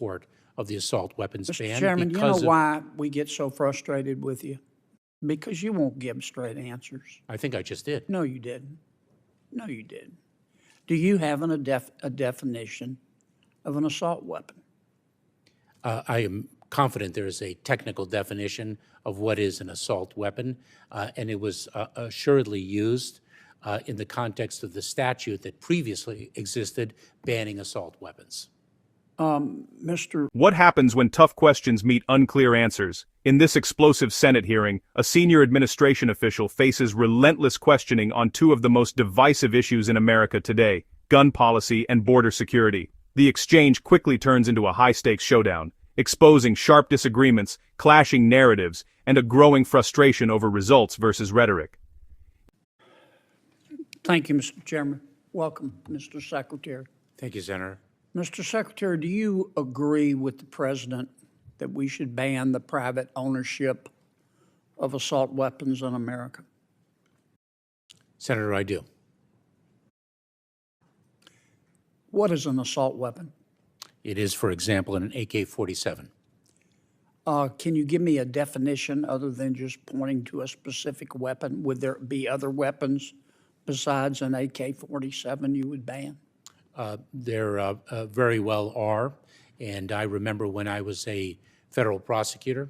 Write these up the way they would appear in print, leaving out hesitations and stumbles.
support of the assault weapons Mr. ban. Chairman, you know because of, why we get so frustrated with you? Because you won't give straight answers. I think I just did. No, you didn't. No, you didn't. Do you have a definition of an assault weapon? I am confident there is a technical definition of what is an assault weapon, and it was assuredly used in the context of the statute that previously existed banning assault weapons. What happens when tough questions meet unclear answers? In this explosive Senate hearing, a senior administration official faces relentless questioning on two of the most divisive issues in America today: gun policy and border security. The exchange quickly turns into a high-stakes showdown, exposing sharp disagreements, clashing narratives, and a growing frustration over results versus rhetoric. Thank you, Mr. Chairman. Welcome, Mr. Secretary. Thank you, Senator. Mr. Secretary, do you agree with the President that we should ban the private ownership of assault weapons in America? Senator, I do. What is an assault weapon? It is, for example, an AK-47. Can you give me a definition other than just pointing to a specific weapon? Would there be other weapons besides an AK-47 you would ban? There very well are, and I remember when I was a federal prosecutor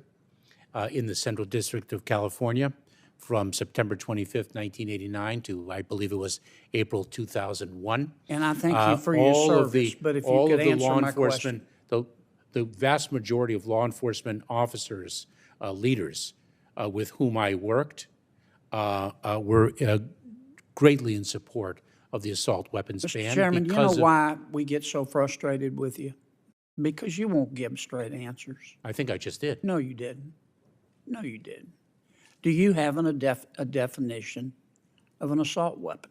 in the Central District of California from September 25th, 1989 to, I believe it was April 2001. And I thank you for your service, but if you could answer my question. The vast majority of law enforcement officers, leaders with whom I worked were greatly in support of the assault weapons ban. Mr. Chairman, you know why we get so frustrated with you? Because you won't give straight answers. I think I just did. No, you didn't. No, you didn't. Do you have a definition of an assault weapon?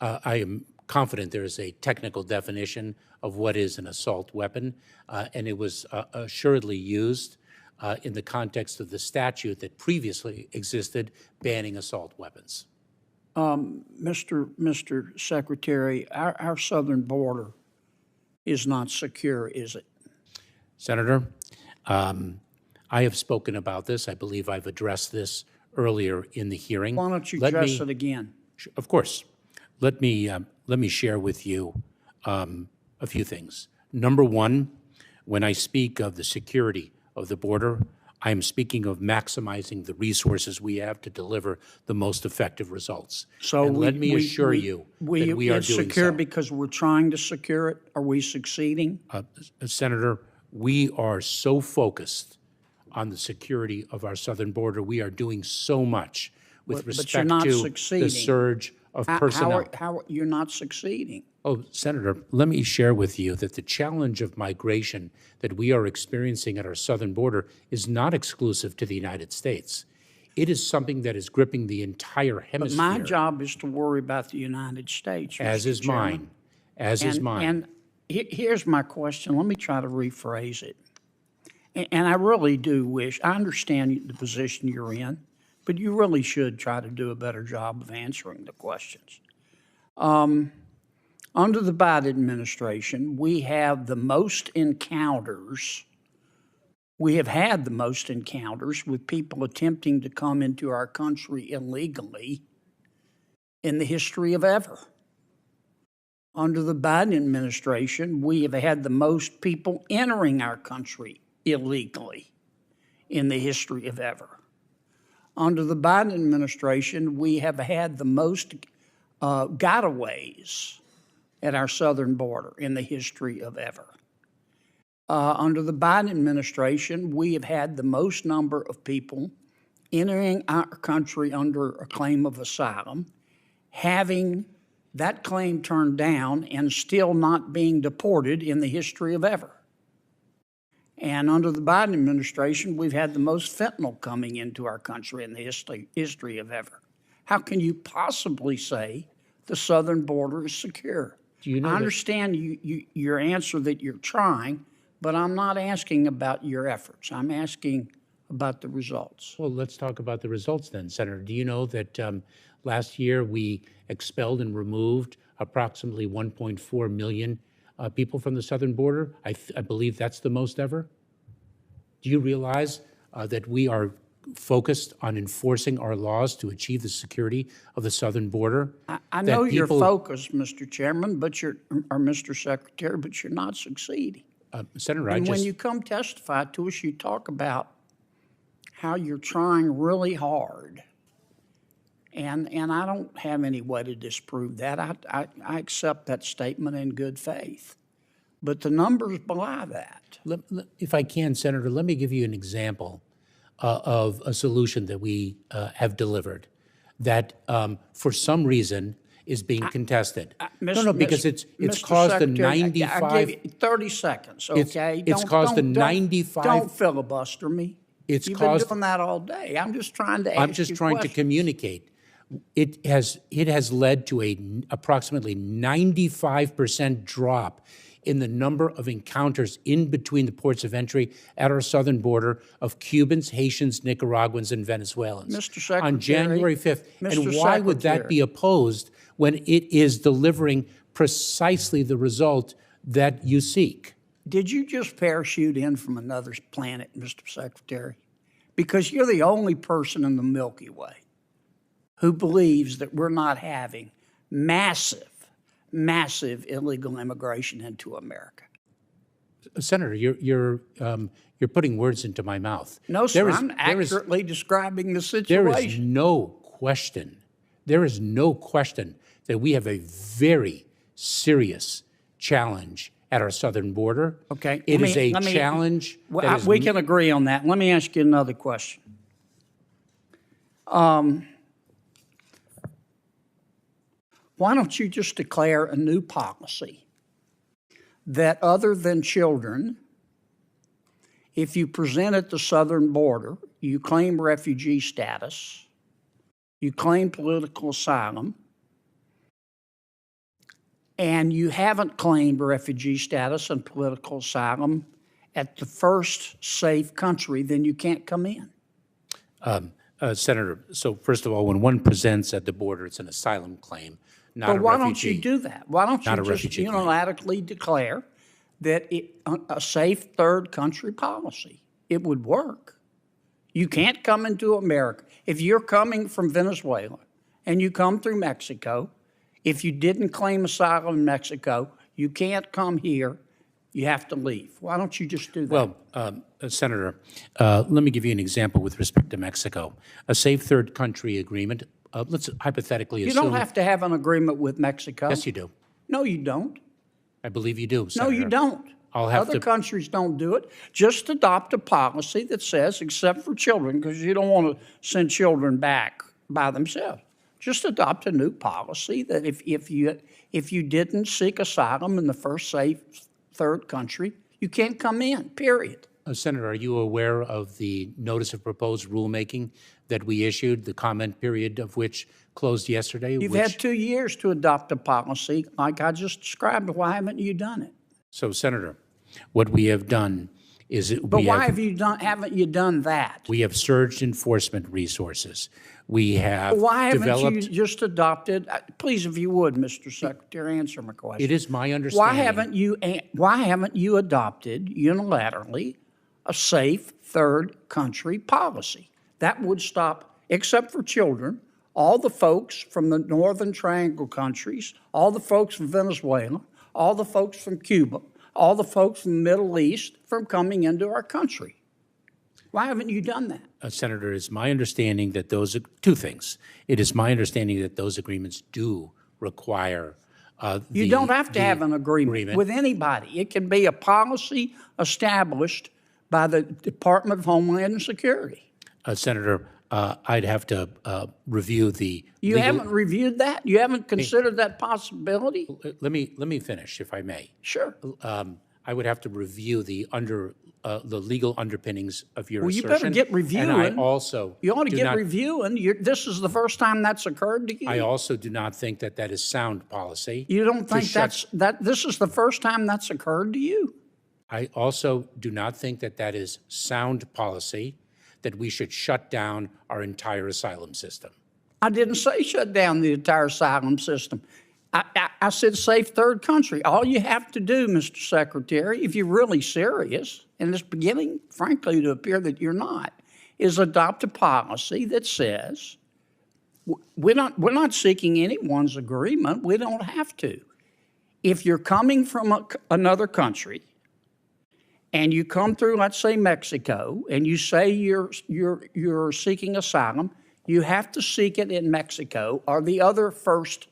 I am confident there is a technical definition of what is an assault weapon, and it was assuredly used in the context of the statute that previously existed banning assault weapons. Mr. Secretary, our southern border is not secure, is it? Senator, I have spoken about this. I believe I've addressed this earlier in the hearing. Why don't you address it again? Of course. Let me share with you a few things. Number one, when I speak of the security of the border, I am speaking of maximizing the resources we have to deliver the most effective results. So let me assure you that we are doing secure so. Because we're trying to secure it? Are we succeeding? Senator, we are so focused on the security of our southern border. We are doing so much with respect to the surge of personnel. How you're not succeeding? Oh, Senator, let me share with you that the challenge of migration that we are experiencing at our southern border is not exclusive to the United States. It is something that is gripping the entire hemisphere. But my job is to worry about the United States, as is mine. As is mine. And here's my question. Let me try to rephrase it. And I really do wish, I understand the position you're in, but you really should try to do a better job of answering the questions. Under the Biden administration, we have the most encounters. We have had the most encounters with people attempting to come into our country illegally in the history of ever. Under the Biden administration, we have had the most people entering our country illegally in the history of ever. Under the Biden administration, we have had the most gotaways at our southern border in the history of ever. Under the Biden administration, we have had the most number of people entering our country under a claim of asylum, having that claim turned down and still not being deported in the history of ever. And under the Biden administration, we've had the most fentanyl coming into our country in the history of ever. How can you possibly say the southern border is secure? I understand your answer that you're trying, but I'm not asking about your efforts. I'm asking about the results. Well, let's talk about the results then, Senator. Do you know that last year we expelled and removed approximately 1.4 million people from the southern border. I believe that's the most ever. Do you realize that we are focused on enforcing our laws to achieve the security of the southern border? I know you're focused, Mr. Chairman, or Mr. Secretary, but you're not succeeding. Senator, And when you come testify to us, you talk about how you're trying really hard. And I don't have any way to disprove that. I accept that statement in good faith. But the numbers belie that. If I can, Senator, let me give you an example of a solution that we have delivered that for some reason is being contested. Because it's caused a 95... I give you 30 seconds, okay? It's caused a 95... Don't filibuster me. You've been doing that all day. I'm just trying to ask you I'm just trying to communicate. It has led to approximately 95% drop in the number of encounters in between the ports of entry at our southern border of Cubans, Haitians, Nicaraguans, and Venezuelans Mr. Secretary, on January 5th. Mr. And why would that be opposed when it is delivering precisely the result that you seek? Did you just parachute in from another planet, Mr. Secretary? Because you're the only person in the Milky Way who believes that we're not having massive illegal immigration into America. Senator, you're putting words into my mouth. No, sir, I'm accurately describing the situation. There is no question that we have a very serious challenge at our southern border. Okay. It is a challenge. We can agree on that. Let me ask you another question. Why don't you just declare a new policy that other than children, if you present at the southern border, you claim refugee status, you claim political asylum, and you haven't claimed refugee status and political asylum at the first safe country, then you can't come in. Senator, so first of all, when one presents at the border, it's an asylum claim, not a refugee. But why don't you do that? Why don't you just unilaterally declare that a safe third country policy? It would work. You can't come into America. If you're coming from Venezuela and you come through Mexico, if you didn't claim asylum in Mexico, you can't come here. You have to leave. Why don't you just do that? Well, Senator, let me give you an example with respect to Mexico. A safe third country agreement, let's hypothetically assume... You don't have to have an agreement with Mexico. Yes, you do. No, you don't. I believe you do, Senator. No, you don't. Other countries don't do it. Just adopt a policy that says, except for children, because you don't want to send children back by themselves. Just adopt a new policy that if you didn't seek asylum in the first safe third country, you can't come in, period. Senator, are you aware of the notice of proposed rulemaking that we issued, the comment period of which closed yesterday? You've had 2 years to adopt a policy like I just described. Why haven't you done it? So, Senator, what we have done is... haven't you done that? We have surged enforcement resources. We have Why haven't you just adopted, please, if you would, Mr. Secretary, answer my question. It is my understanding... Why haven't you adopted unilaterally a safe third country policy? That would stop, except for children, all the folks from the Northern Triangle countries, all the folks from Venezuela, all the folks from Cuba, all the folks from the Middle East from coming into our country. Why haven't you done that? Senator, it's my understanding that those are two things. It is my understanding that those agreements do require you don't have to have an agreement with anybody. It can be a policy established by the Department of Homeland Security. Senator, I'd have to review the... You haven't reviewed that? You haven't considered that possibility? Let me finish, if I may. Sure. I would have to review the legal underpinnings of your assertion. Well, you better get reviewing. And I also... You ought to get reviewing. This is the first time that's occurred to you. I also do not think that that is sound policy. You don't think this is the first time that's occurred to you? I also do not think that that is sound policy, that we should shut down our entire asylum system. I didn't say shut down the entire asylum system. I said safe third country. All you have to do, Mr. Secretary, if you're really serious, and it's beginning, frankly, to appear that you're not, is adopt a policy that says we're not seeking anyone's agreement. We don't have to. If you're coming from another country and you come through, let's say, Mexico, and you say you're seeking asylum, you have to seek it in Mexico or the other first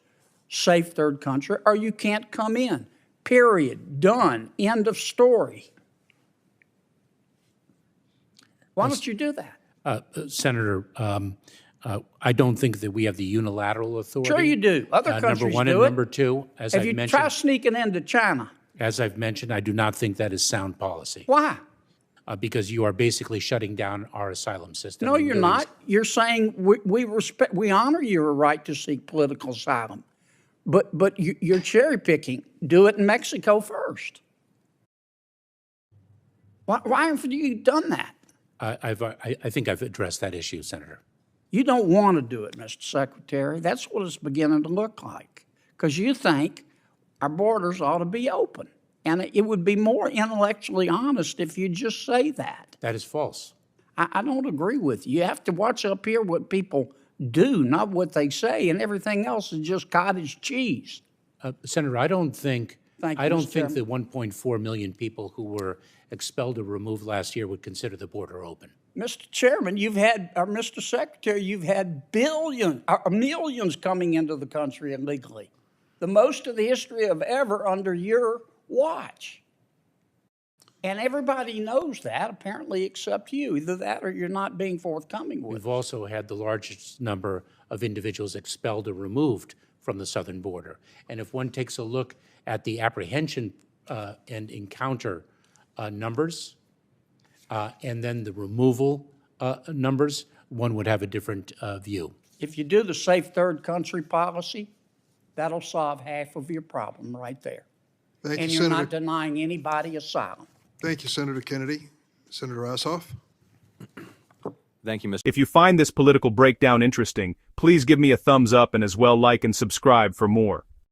safe third country, or you can't come in. Period. Done. End of story. Why don't you do that? Senator, I don't think that we have the unilateral authority. Sure you do. Other countries do it. Number one and number two, as I've Have you mentioned. tried sneaking into China? As I've mentioned, I do not think that is sound policy. Why? Because you are basically shutting down our asylum system. No, you're not. You're saying we honor your right to seek political asylum. But you're cherry picking. Do it in Mexico first. Why haven't you done that? I think I've addressed that issue, Senator. You don't want to do it, Mr. Secretary. That's what it's beginning to look like. Because you think our borders ought to be open. And it would be more intellectually honest if you just say that. That is false. I don't agree with you. You have to watch up here what people do, not what they say, and everything else is just cottage cheese. Senator, I don't think the Thank you, Mr. Chairman. 1.4 million people who were expelled or removed last year would consider the border open. Mr. Chairman, Mr. Secretary, you've had millions coming into the country illegally. The most of the history of ever under your watch. And everybody knows that, apparently, except you. Either that or you're not being forthcoming with We've also had the largest number of individuals expelled or removed from the southern border. And if one takes a look at the apprehension and encounter numbers, and then the removal numbers, one would have a different view. If you do the safe third country policy, that'll solve half of your problem right there. Thank you, And you're Senator. not denying anybody asylum. Thank you, Senator Kennedy. Senator Ossoff? Thank you, Mr. If you find this political breakdown interesting, please give me a thumbs up and as well like and subscribe for more.